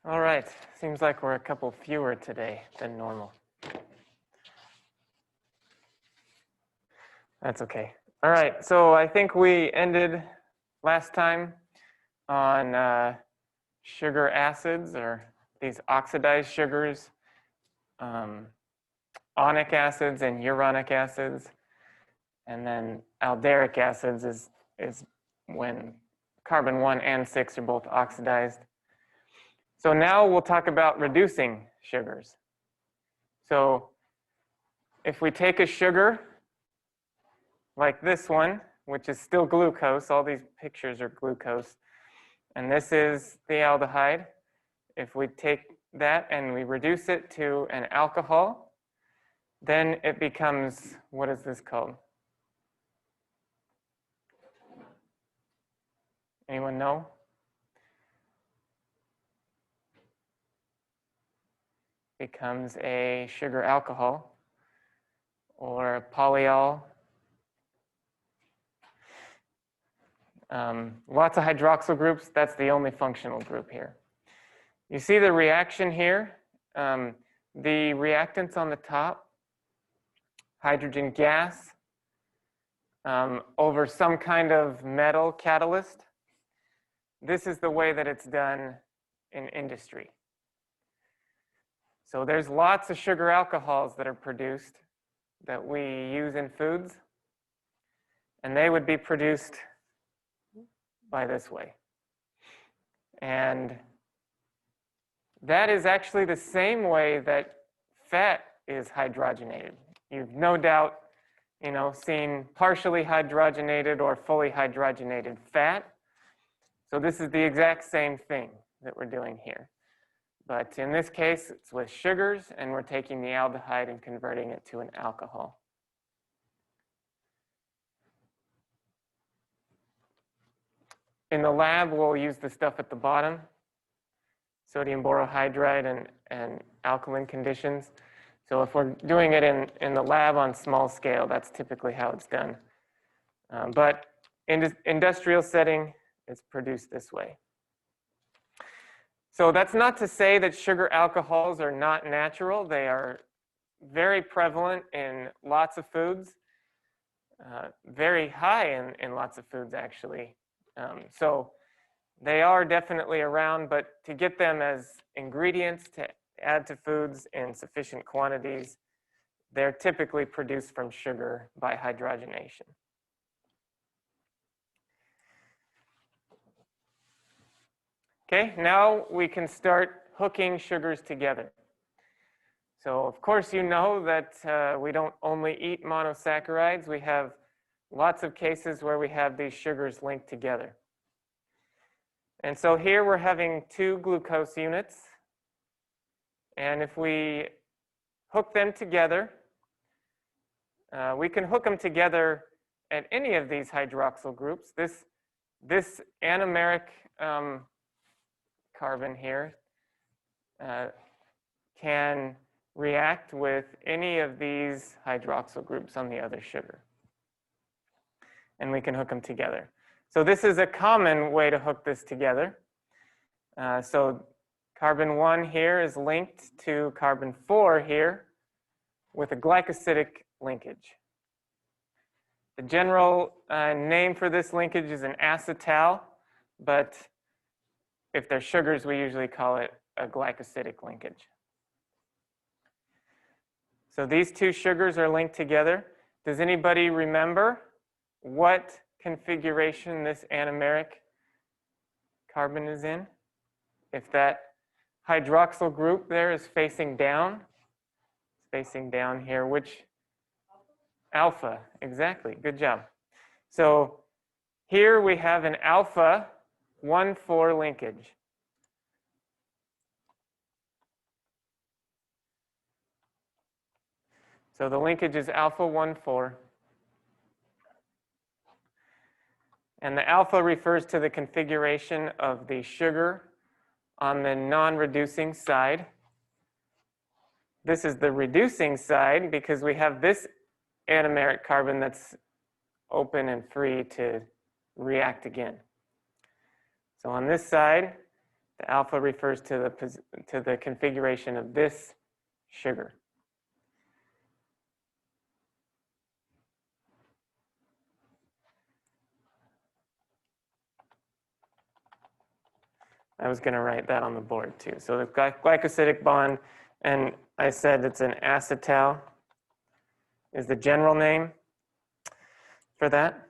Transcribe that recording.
All right, seems like we're a couple fewer today than normal. That's okay. All right, so I think we ended last time on sugar acids, or these oxidized sugars, onic acids and uronic acids, and then alderic acids is when carbon 1 and 6 are both oxidized. So now we'll talk about reducing sugars. So if we take a sugar like this one, which is still glucose, all these pictures are glucose, and this is the aldehyde. If we take that and we reduce it to an alcohol, then it becomes, what is this called? Anyone know? Becomes a sugar alcohol or polyol. Lots of hydroxyl groups. That's the only functional group here. You see the reaction here. The reactants on the top, hydrogen gas over some kind of metal catalyst. This is the way that it's done in industry. So there's lots of sugar alcohols that are produced that we use in foods, and they would be produced by this way. And that is actually the same way that fat is hydrogenated. You've no doubt, seen partially hydrogenated or fully hydrogenated fat. So this is the exact same thing that we're doing here. But in this case, it's with sugars, and we're taking the aldehyde and converting it to an alcohol. In the lab, we'll use the stuff at the bottom, sodium borohydride and alkaline conditions. So if we're doing it in the lab on small scale, that's typically how it's done. But in industrial setting, it's produced this way. So that's not to say that sugar alcohols are not natural. They are very prevalent in lots of foods, very high in lots of foods, actually. So they are definitely around, but to get them as ingredients to add to foods in sufficient quantities, they're typically produced from sugar by hydrogenation. Okay, now we can start hooking sugars together. So of course you know that we don't only eat monosaccharides. We have lots of cases where we have these sugars linked together. And so here we're having 2 glucose units. And if we hook them together, we can hook them together at any of these hydroxyl groups. This anomeric carbon here can react with any of these hydroxyl groups on the other sugar. And we can hook them together. So this is a common way to hook this together. So carbon 1 here is linked to carbon 4 here with a glycosidic linkage. The general name for this linkage is an acetal, but if they're sugars, we usually call it a glycosidic linkage. So these 2 sugars are linked together. Does anybody remember what configuration this anomeric carbon is in? If that hydroxyl group there is facing down, it's facing down here, which? Alpha, exactly, good job. So here we have an alpha 1,4 linkage. So the linkage is alpha 1,4. And the alpha refers to the configuration of the sugar on the non-reducing side. This is the reducing side because we have this anomeric carbon that's open and free to react again. So on this side, The alpha refers to the configuration of this sugar. I was going to write that on the board too. So the glycosidic bond, and I said it's an acetal, is the general name for that.